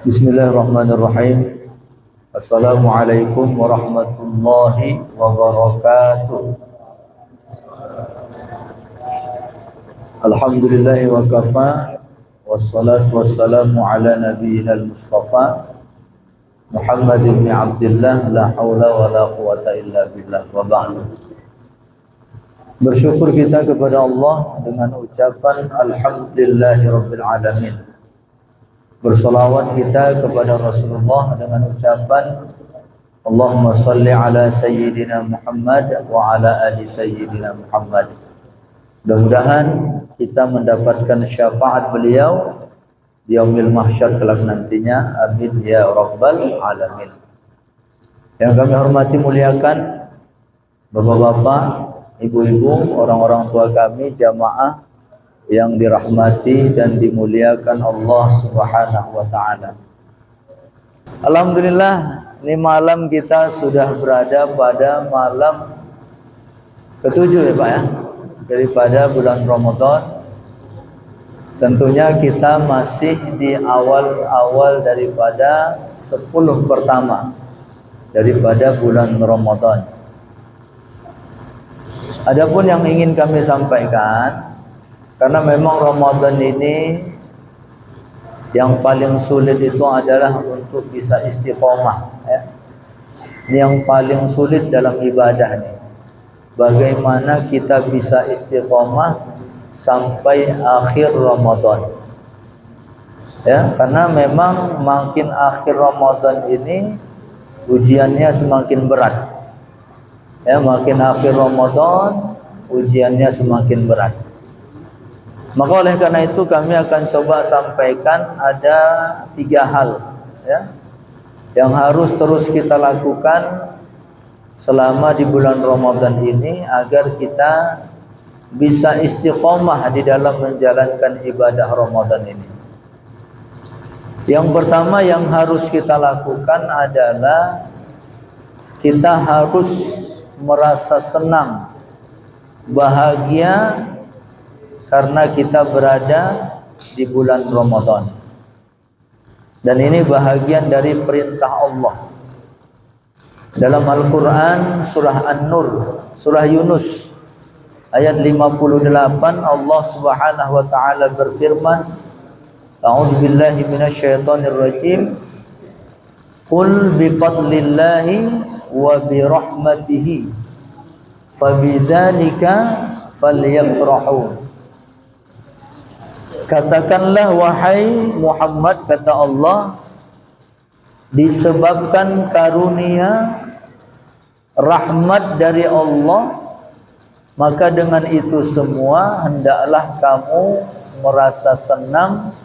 Bismillahirrahmanirrahim. Assalamualaikum warahmatullahi wabarakatuh. Alhamdulillahi wa kafa, wassalatu wassalamu ala nabiyyina al-mustafa Muhammad ibn Abdullah, la hawla wa la quwata illa billah, wa ba'du. Bersyukur kita kepada Allah dengan ucapan Alhamdulillahi Rabbil Alamin. Bersalawat kita kepada Rasulullah dengan ucapan Allahumma salli ala Sayyidina Muhammad wa ala ali Sayyidina Muhammad. Mudah-mudahan kita mendapatkan syafaat beliau di yaumil mahsyar kelak nantinya. Amin ya Rabbal Alamin. Yang kami hormati muliakan bapak-bapak, ibu-ibu, orang-orang tua kami, jamaah yang dirahmati dan dimuliakan Allah Subhanahu wa taala. Alhamdulillah, ini malam kita sudah berada pada malam ke-7 ya Pak ya, daripada bulan Ramadan. Tentunya kita masih di awal-awal daripada 10 pertama daripada bulan Ramadan. Adapun yang ingin kami sampaikan, karena memang Ramadan ini yang paling sulit itu adalah untuk bisa istiqomah ya. Ini yang paling sulit dalam ibadah nih. Bagaimana kita bisa istiqomah sampai akhir Ramadan. Ya, karena memang makin akhir Ramadan ini ujiannya semakin berat. Ya, makin akhir Ramadan ujiannya semakin berat. Maka oleh karena itu kami akan coba sampaikan ada 3 hal ya, yang harus terus kita lakukan selama di bulan Ramadan ini agar kita bisa istiqomah di dalam menjalankan ibadah Ramadan ini. Yang pertama yang harus kita lakukan adalah kita harus merasa senang, bahagia karena kita berada di bulan Ramadan. Dan ini bahagian dari perintah Allah. Dalam Al-Quran surah An-Nur, surah Yunus ayat 58, Allah Subhanahu wa taala berfirman, A'udzu billahi minasyaitonir rajim. Qul bi fadlillahi wa bi rahmatihi fabidzalika falyafrahu. Katakanlah wahai Muhammad, kata Allah, disebabkan karunia rahmat dari Allah, maka dengan itu semua hendaklah kamu merasa senang,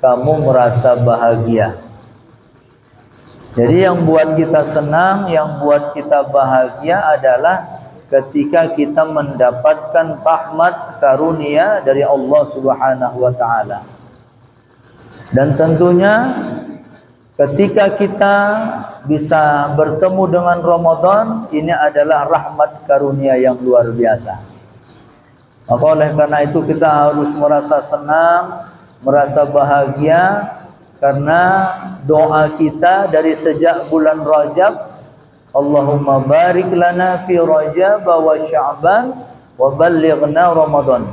kamu merasa bahagia. Jadi yang buat kita senang, yang buat kita bahagia adalah ketika kita mendapatkan rahmat karunia dari Allah Subhanahu wa taala. Dan tentunya ketika kita bisa bertemu dengan Ramadan, ini adalah rahmat karunia yang luar biasa. Maka oleh karena itu kita harus merasa senang, merasa bahagia, karena doa kita dari sejak bulan Rajab, Allahumma barik lana fi Rajab wa Sya'ban wa ballighna Ramadan.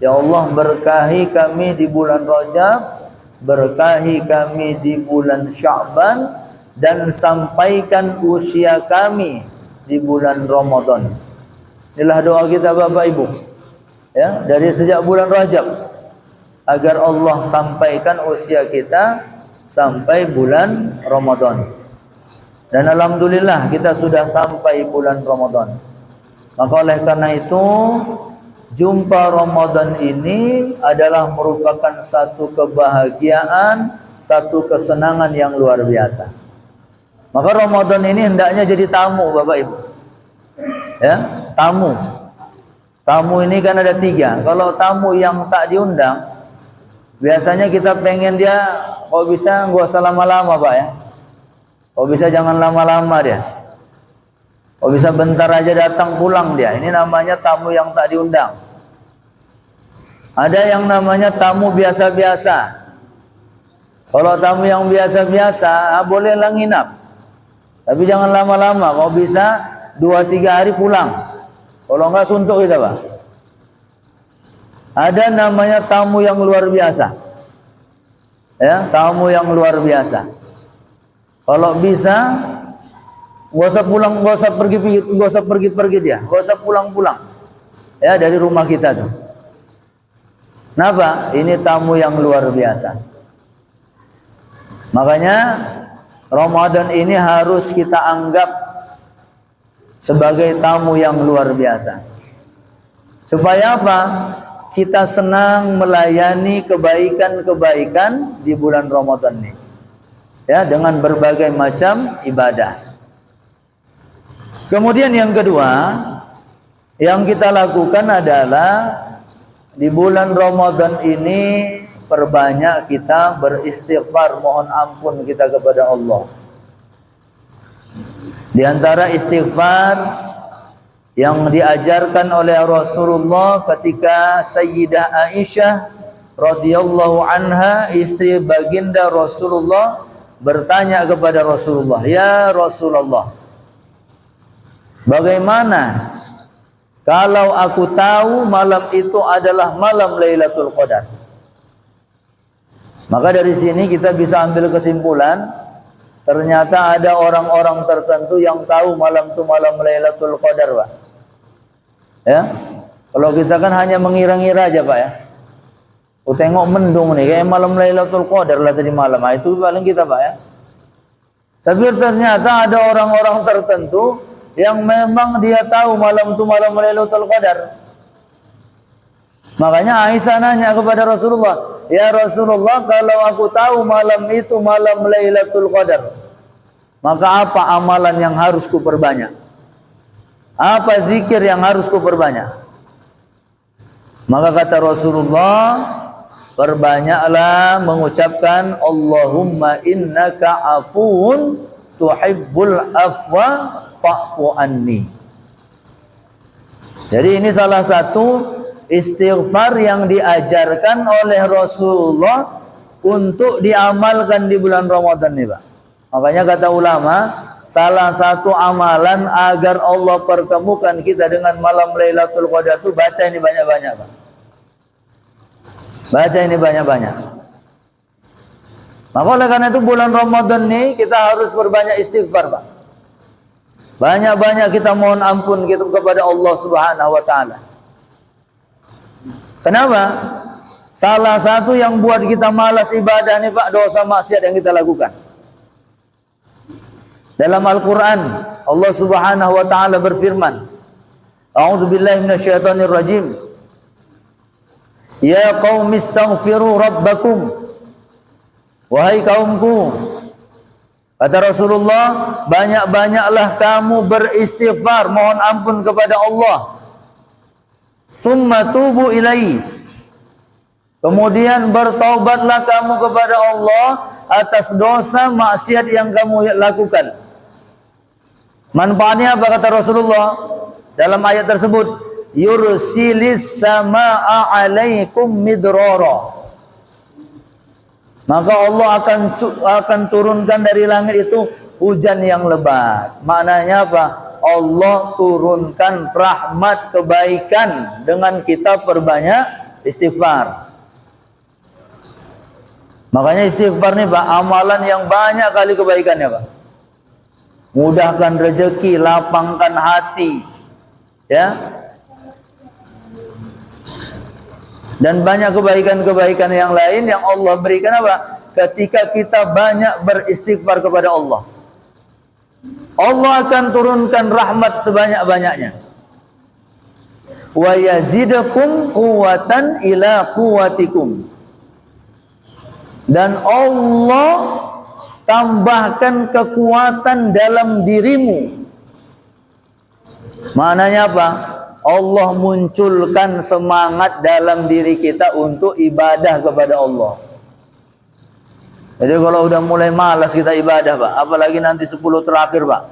Ya Allah, berkahi kami di bulan Rajab, berkahi kami di bulan Sya'ban, dan sampaikan usia kami di bulan Ramadan. Inilah doa kita Bapak Ibu. Ya, dari sejak bulan Rajab, agar Allah sampaikan usia kita sampai bulan Ramadan. Dan alhamdulillah kita sudah sampai bulan Ramadan. Maka oleh karena itu, jumpa Ramadan ini adalah merupakan satu kebahagiaan, satu kesenangan yang luar biasa. Maka Ramadan ini hendaknya jadi tamu Bapak Ibu. Ya, tamu. Tamu ini kan ada 3. Kalau tamu yang tak diundang, biasanya kita pengen dia, kok bisa nggak usah lama-lama Pak ya. Oh bisa jangan lama-lama dia. Oh bisa bentar aja datang pulang dia. Ini namanya tamu yang tak diundang. Ada yang namanya tamu biasa-biasa. Kalau tamu yang biasa-biasa, bolehlah nginap. Tapi jangan lama-lama. Kalau bisa 2-3 hari pulang. Kalau enggak suntuk kita, Pak. Ada namanya tamu yang luar biasa. Ya, tamu yang luar biasa. Kalau bisa enggak usah pulang, enggak usah pergi dia. Enggak usah pulang-pulang. Ya, dari rumah kita tuh. Kenapa? Ini tamu yang luar biasa. Makanya Ramadan ini harus kita anggap sebagai tamu yang luar biasa. Supaya apa? Kita senang melayani kebaikan-kebaikan di bulan Ramadan ini. Ya, dengan berbagai macam ibadah. Kemudian yang kedua, yang kita lakukan adalah di bulan Ramadan ini perbanyak kita beristighfar, mohon ampun kita kepada Allah. Di antara istighfar yang diajarkan oleh Rasulullah ketika Sayyidah Aisyah radhiyallahu anha, istri baginda Rasulullah, bertanya kepada Rasulullah, "Ya Rasulullah, bagaimana kalau aku tahu malam itu adalah malam Lailatul Qadar?" Maka dari sini kita bisa ambil kesimpulan, ternyata ada orang-orang tertentu yang tahu malam itu malam Lailatul Qadar, Pak. Ya. Kalau kita kan hanya mengira-ngira aja, Pak, ya. Tengok mendung nih, kayak malam Lailatul Qadar lah tadi malam. Nah, itu paling kita, Pak, ya. Tapi ternyata ada orang-orang tertentu yang memang dia tahu malam itu malam Lailatul Qadar. Makanya Aisyah nanya kepada Rasulullah, "Ya Rasulullah, kalau aku tahu malam itu malam Lailatul Qadar, maka apa amalan yang harus kuperbanyak? Apa zikir yang harus kuperbanyak?" Maka kata Rasulullah, perbanyaklah mengucapkan Allahumma innaka afuun tuhibbul afwa fa'fu anni. Jadi ini salah satu istighfar yang diajarkan oleh Rasulullah untuk diamalkan di bulan Ramadan nih, Pak. Makanya kata ulama, salah satu amalan agar Allah pertemukan kita dengan malam Lailatul Qadar itu baca ini banyak-banyak, Pak. Baca ini banyak-banyak. Maka oleh karena itu bulan Ramadan nih kita harus berbanyak istighfar, Pak. Banyak-banyak kita mohon ampun kita kepada Allah Subhanahu wa taala. Kenapa? Salah satu yang buat kita malas ibadah nih, Pak, dosa maksiat yang kita lakukan. Dalam Al-Quran Allah Subhanahu wa ta'ala berfirman, A'udzubillahi minasyaitonirrajim, Ya qaumi istaghfiru rabbakum. Wahai kaumku, kata Rasulullah, banyak-banyaklah kamu beristighfar, mohon ampun kepada Allah. Summa tubu ilaihi. Kemudian bertaubatlah kamu kepada Allah atas dosa maksiat yang kamu lakukan. Manfaatnya apa kata Rasulullah dalam ayat tersebut? Yursilis samaa alaikum midrara. Maka Allah akan turunkan dari langit itu hujan yang lebat. Maknanya apa? Allah turunkan rahmat kebaikan dengan kita perbanyak istighfar. Makanya istighfar nih, Pak, amalan yang banyak kali kebaikannya, Pak. Mudahkan rezeki, lapangkan hati, ya. Dan banyak kebaikan-kebaikan yang lain yang Allah berikan apa? Ketika kita banyak beristighfar kepada Allah. Allah akan turunkan rahmat sebanyak-banyaknya. Wa yazidakum quwwatan ila quwwatikum. Dan Allah tambahkan kekuatan dalam dirimu. Maknanya apa? Allah munculkan semangat dalam diri kita untuk ibadah kepada Allah. Jadi kalau udah mulai malas kita ibadah, Pak, apalagi nanti 10 terakhir, Pak.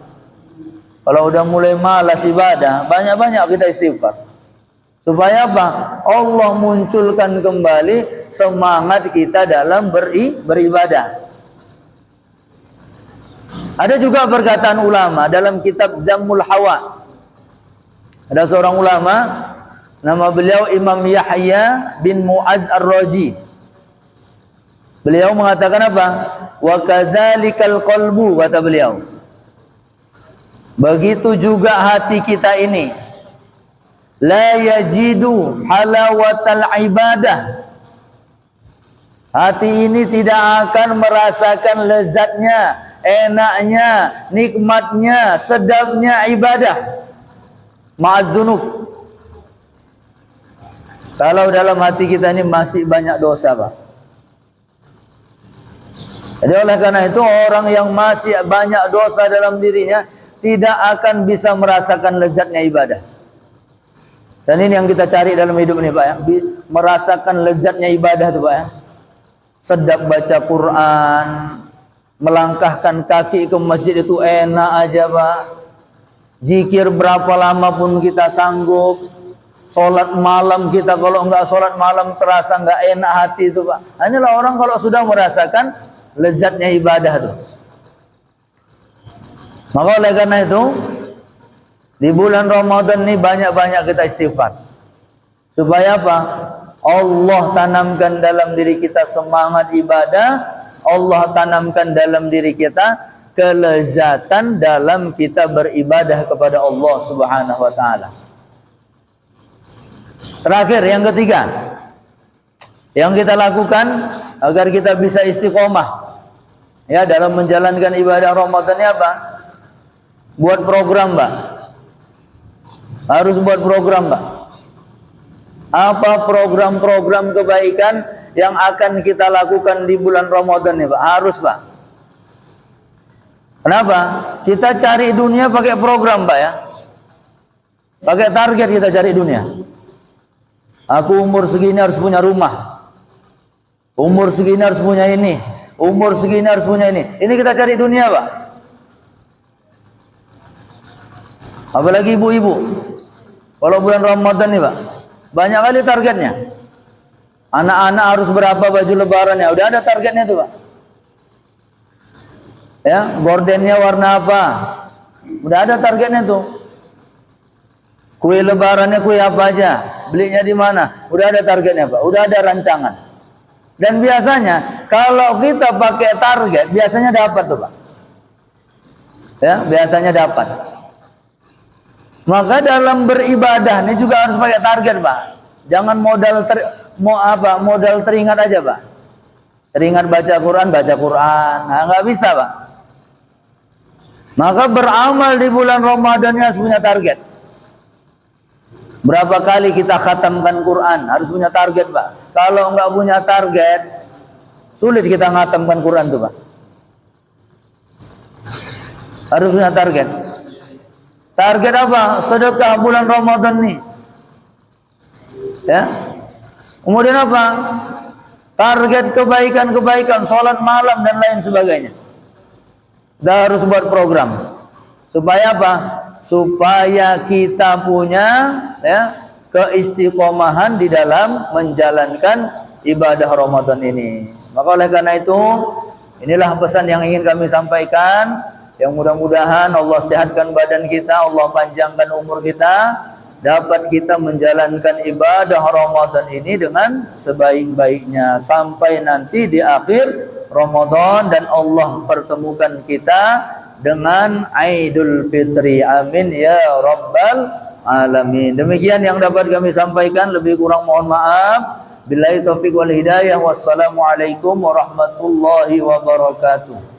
Kalau udah mulai malas ibadah, banyak-banyak kita istighfar. Supaya apa? Allah munculkan kembali semangat kita dalam beribadah. Ada juga perkataan ulama dalam kitab Dhammul Hawa. Ada seorang ulama, nama beliau Imam Yahya bin Mu'az Ar-Raji. Beliau mengatakan apa? Wa kadzalikal qalbu, kata beliau. Begitu juga hati kita ini. La yajidu halawatal ibadah. Hati ini tidak akan merasakan lezatnya, enaknya, nikmatnya, sedapnya ibadah. Ma'adzunub. Kalau dalam hati kita ini masih banyak dosa, Pak. Jadi oleh karena itu orang yang masih banyak dosa dalam dirinya tidak akan bisa merasakan lezatnya ibadah. Dan ini yang kita cari dalam hidup ini, Pak ya. Merasakan lezatnya ibadah tuh, Pak ya. Sedap baca Quran, melangkahkan kaki ke masjid itu enak aja, Pak. Zikir berapa lama pun kita sanggup. Sholat malam kita kalau enggak sholat malam terasa enggak enak hati itu, Pak. Inilah orang kalau sudah merasakan lezatnya ibadah tuh. Maka oleh karena itu di bulan Ramadan ini banyak-banyak kita istighfar. Supaya apa? Allah tanamkan dalam diri kita semangat ibadah. Allah tanamkan dalam diri kita kelezatan dalam kita beribadah kepada Allah Subhanahu wa taala. Terakhir, yang ketiga, yang kita lakukan agar kita bisa istiqomah ya dalam menjalankan ibadah Ramadan ini apa? Buat program, Pak. Harus buat program, Pak. Apa program-program kebaikan yang akan kita lakukan di bulan Ramadan ini, Pak? Harus, Pak. Kenapa? Kita cari dunia pakai program, Pak ya. Pakai target kita cari dunia. Aku umur segini harus punya rumah. Umur segini harus punya ini. Umur segini harus punya ini. Ini kita cari dunia, Pak. Apalagi ibu-ibu. Kalau bulan Ramadan nih, Pak, banyak kali targetnya. Anak-anak harus berapa baju lebaran ya? Udah ada targetnya tuh, Pak. Ya, gordennya warna apa? Udah ada targetnya tuh. Kue lebarannya kue apa aja? Belinya di mana? Udah ada targetnya, Pak. Udah ada rancangan. Dan biasanya kalau kita pakai target, biasanya dapat tuh, Pak. Ya, biasanya dapat. Maka dalam beribadah ini juga harus pakai target, Pak. Jangan modal teringat aja, Pak. Teringat baca Quran. Nah, nggak bisa, Pak. Maka beramal di bulan Ramadan harus punya target. Berapa kali kita khatamkan Quran? Harus punya target, Pak. Kalau nggak punya target, sulit kita khatamkan Quran tuh, Pak. Harus punya target. Target apa? Sedekah bulan Ramadan nih. Ya. Kemudian apa? Target kebaikan-kebaikan, sholat malam dan lain sebagainya. Kita harus buat program. Supaya apa? Supaya kita punya ya, keistiqomahan di dalam menjalankan ibadah Ramadan ini. Maka oleh karena itu, inilah pesan yang ingin kami sampaikan. Yang mudah-mudahan Allah sehatkan badan kita, Allah panjangkan umur kita, dapat kita menjalankan ibadah Ramadan ini dengan sebaik-baiknya sampai nanti di akhir Ramadan dan Allah pertemukan kita dengan Idul Fitri. Amin ya Rabbal Alamin. Demikian yang dapat kami sampaikan, lebih kurang mohon maaf. Billahi taufiq wal hidayah. Wassalamualaikum warahmatullahi wabarakatuh.